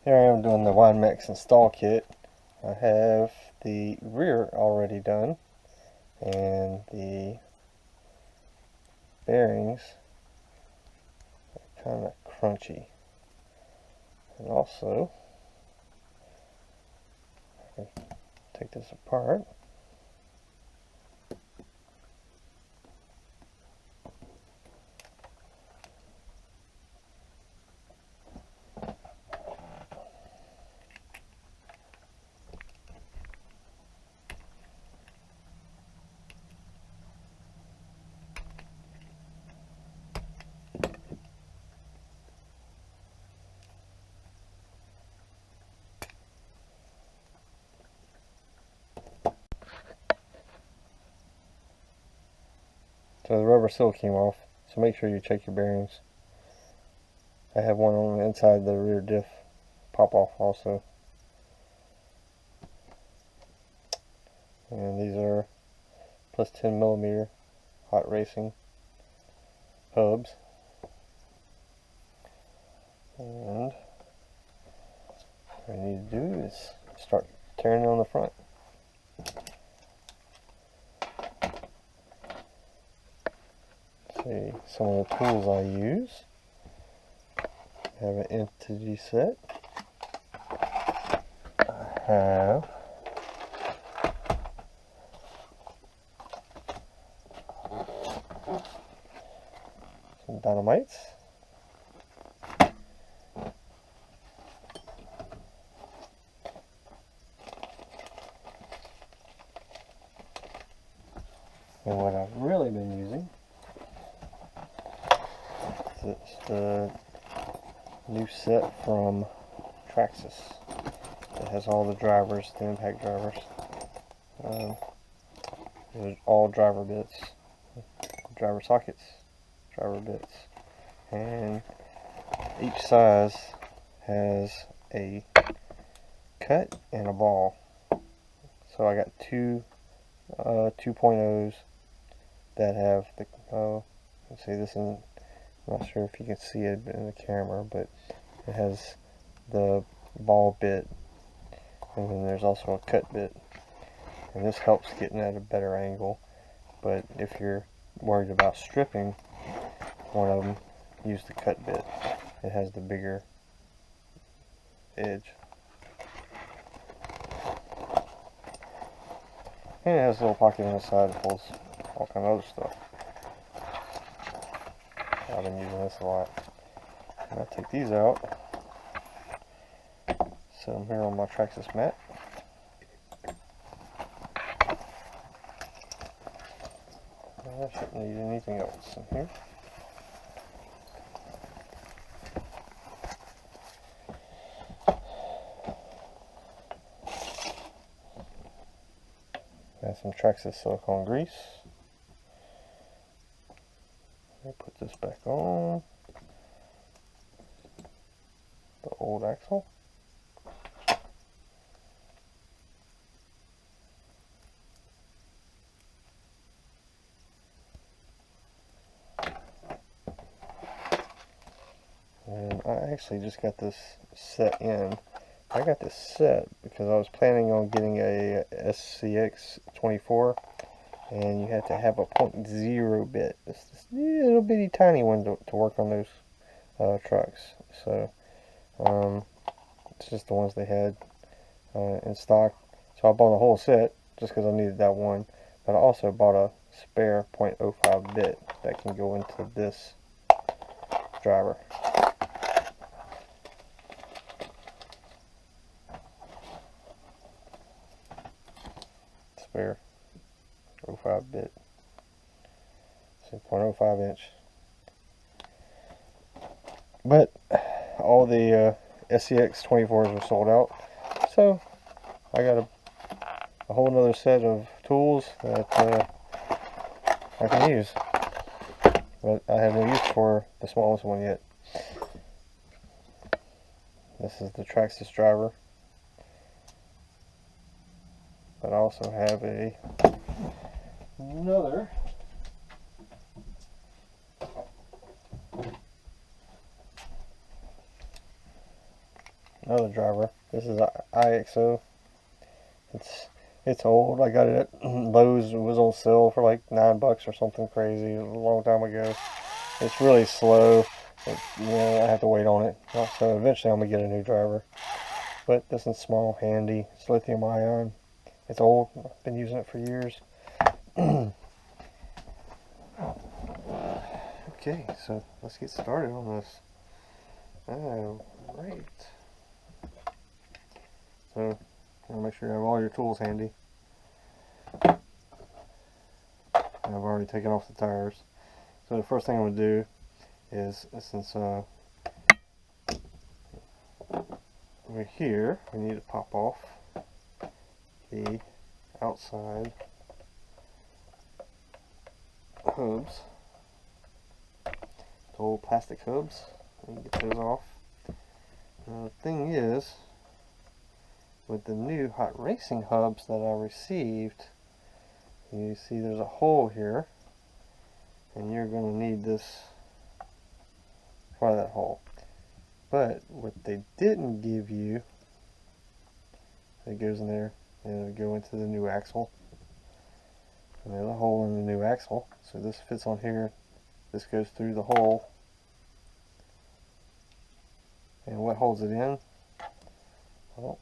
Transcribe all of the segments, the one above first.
Here I am doing the Widemaxx install kit. I have the rear already done, and the bearings are kind of crunchy. And also, I take this apart. So the rubber seal came off, so make sure you check your bearings. I have one on the inside of the rear diff pop off also. And these are plus 10mm hot racing hubs. And what I need to do is start tearing it on the front. See some of the tools I use. I have an entity set. I have some dynamites. And what I've really been using is the new set from Traxxas. It has all the drivers, the impact drivers. There's all driver bits, driver sockets, driver bits, and each size has a cut and a ball. So I got two 2.0s that have the let's see, this isn't, I'm not sure if you can see it in the camera, but it has the ball bit, and then there's also a cut bit, and this helps getting at a better angle. But if you're worried about stripping one of them, use the cut bit. It has the bigger edge, and it has a little pocket on the side that holds all kind of other stuff. I've been using this a lot. And I take these out, set them here on my Traxxas mat. I shouldn't need anything else in here. Got some Traxxas silicone grease. I'll put this back on the old axle. And I actually just got this set in. I got this set because I was planning on getting a SCX 24, and you have to have a 0.0 bit. It's this little bitty tiny one to work on those trucks. So it's just the ones they had in stock. So I bought a whole set just because I needed that one. But I also bought a spare 0.05 bit that can go into this driver. Spare 05 bit, so 0.05 inch. But all the SCX 24s were sold out, so I got a whole nother set of tools that I can use, but I have no use for the smallest one yet. This is the Traxxas driver, but I also have another another driver. This is a IXO. It's old. I got it at Lowe's. It was on sale for like $9 or something crazy a long time ago. It's really slow. You know, I have to wait on it. So eventually I'm gonna get a new driver. But this one's small, handy. It's lithium ion. It's old. I've been using it for years. Okay, so let's get started on this. Alright. So, make sure you have all your tools handy. I've already taken off the tires. So the first thing I'm going to do is, since over here, we need to pop off the outside hubs. The old plastic hubs. Let me get those off. Now the thing is, with the new hot racing hubs that I received, you see there's a hole here, and you're going to need this part of that hole. But what they didn't give you, it goes in there and it'll go into the new axle. And there's a hole in the new axle, so this fits on here. This goes through the hole, and what holds it in? Well,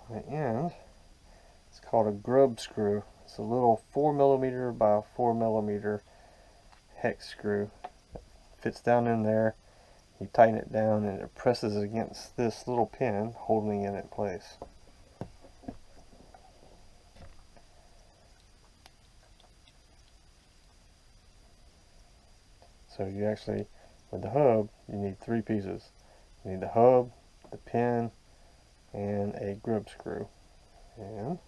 on the end, it's called a grub screw. It's a little 4mm by 4mm hex screw. It fits down in there. You tighten it down and it presses against this little pin, holding it in place. So you actually, with the hub, you need 3 pieces. You need the hub, the pin, and a grub screw. And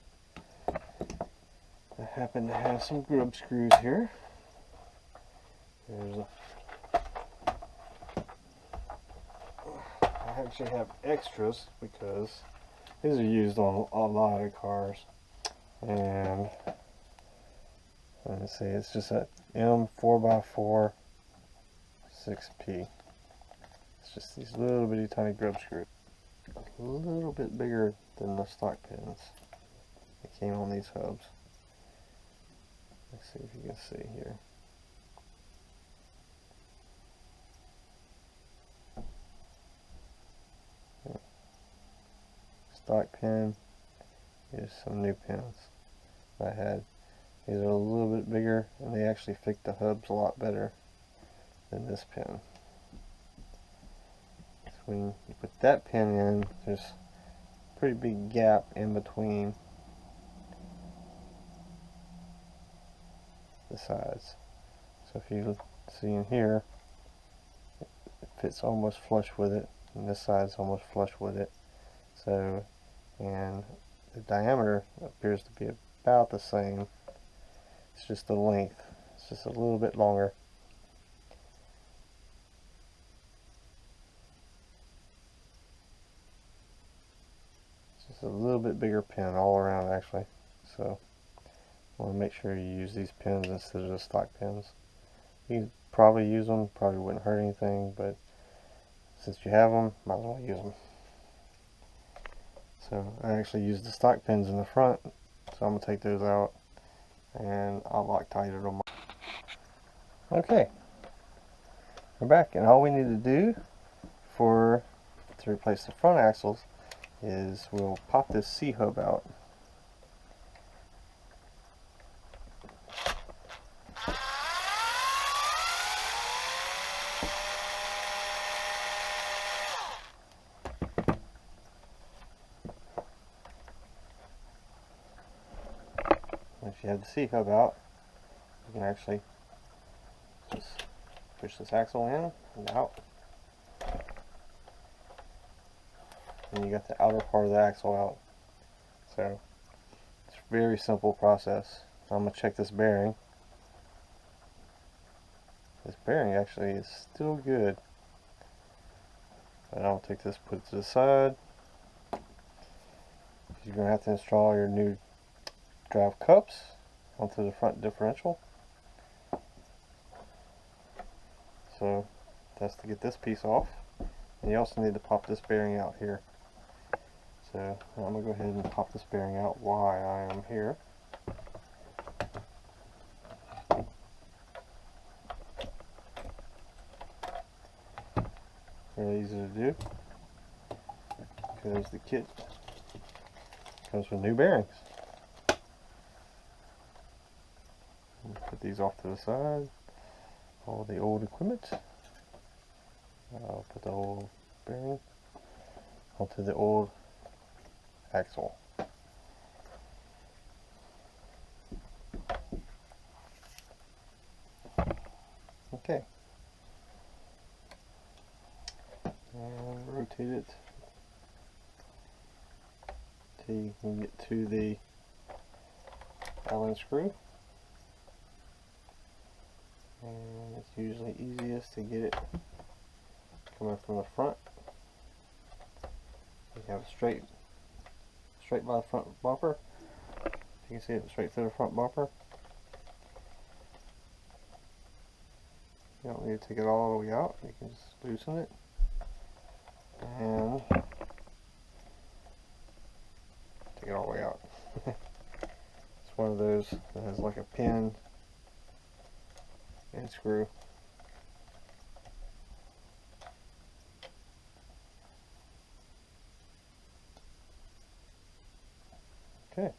I happen to have some grub screws here. I actually have extras because these are used on a lot of cars. And let's see, it's just a M4x4 6P. It's just these little bitty tiny grub screws. A little bit bigger than the stock pins that came on these hubs. Let's see if you can see here. Stock pin. Here's some new pins I had. These are a little bit bigger, and they actually fit the hubs a lot better than this pin. So when you put that pin in, there's a pretty big gap in between the sides. So if you see in here, it fits almost flush with it, and this side's almost flush with it. So, and the diameter appears to be about the same. It's just the length. It's just a little bit longer. It's just a little bit bigger pin all around actually. So I want to make sure you use these pins instead of the stock pins. You could probably use them, probably wouldn't hurt anything, but since you have them, might as well use them. So I actually use the stock pins in the front, so I'm going to take those out and I'll Loctite them. Okay, we're back, and all we need to do to replace the front axles is we'll pop this C-hub out. If you have the C-hub out, you can actually just push this axle in and out. And you got the outer part of the axle out. So it's a very simple process. So I'm going to check this bearing. This bearing actually is still good. But I'll take this, put it to the side. You're going to have to install your new drive cups onto the front differential. So that's to get this piece off. And you also need to pop this bearing out here. So I'm going to go ahead and pop this bearing out while I am here. Really easy to do because the kit comes with new bearings. Put these off to the side, all the old equipment. I'll put the old bearing onto the old axle. Okay. And rotate it till you can get to the Allen screw. And it's usually easiest to get it coming from the front. You have straight by the front bumper. You can see it straight through the front bumper. You don't need to take it all the way out. You can just loosen it. And take it all the way out. It's one of those that has like a pin and screw. Okay.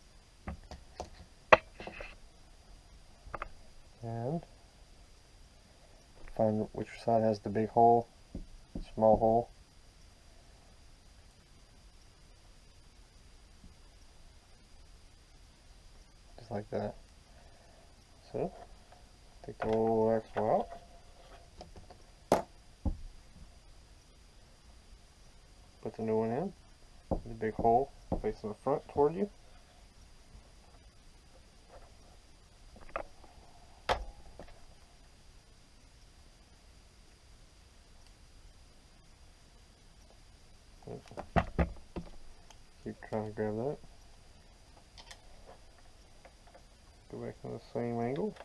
And find which side has the big hole, small hole. Just like that. So, take the old axle out. Put the new one in. The big hole facing the front toward you. Keep trying to grab that. Go back to the same angle.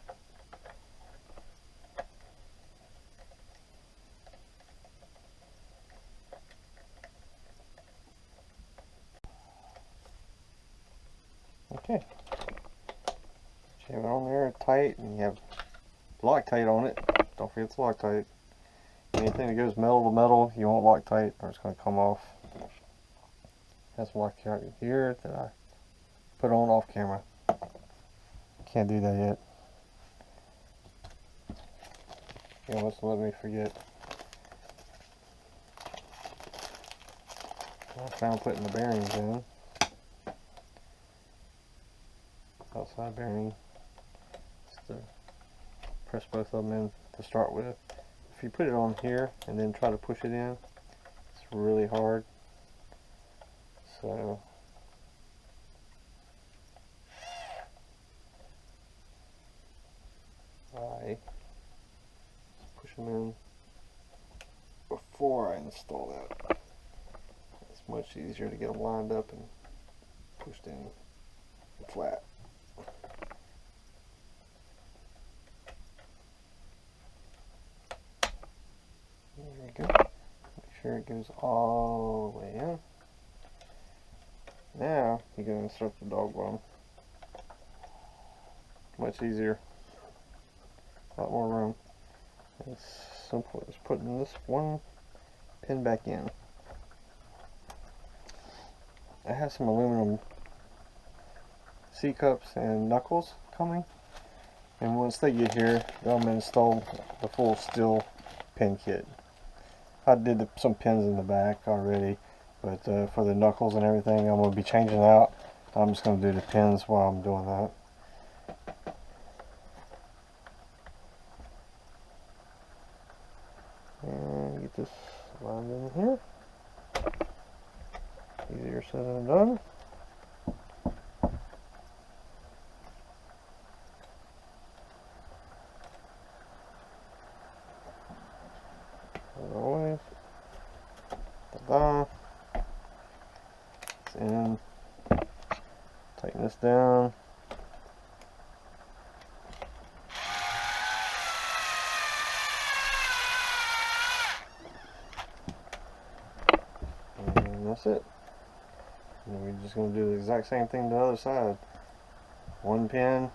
Okay. You have it on there tight, and you have Loctite on it. Don't forget the Loctite. Anything that goes metal to metal, you want Loctite, or it's going to come off. That's Loctite here that I put on off camera. Can't do that yet. You almost let me forget. I found putting the bearings in. Outside bearing. Just to press both of them in to start with. If you put it on here and then try to push it in, it's really hard. So I push them in before I install that. It's much easier to get them lined up and pushed in flat. There we go. Make sure it goes all the way in. Now you can insert the dog bottom. Much easier. A lot more room. As simple as putting this one pin back in. I have some aluminum C-cups and knuckles coming, and once they get here, I'm going to install the full steel pin kit. I did some pins in the back already, but for the knuckles and everything, I'm going to be changing out. I'm just going to do the pins while I'm doing that. And get this lined in here. Easier said than done. As always. Ta-da. It's in. Tighten this down. And that's it. And we're just going to do the exact same thing to the other side. One pin,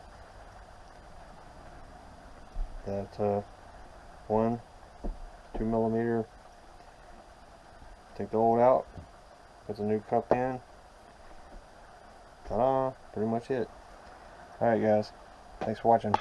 that 2mm, take the old out, put the new cup in. Ta-da, pretty much it. Alright guys, thanks for watching.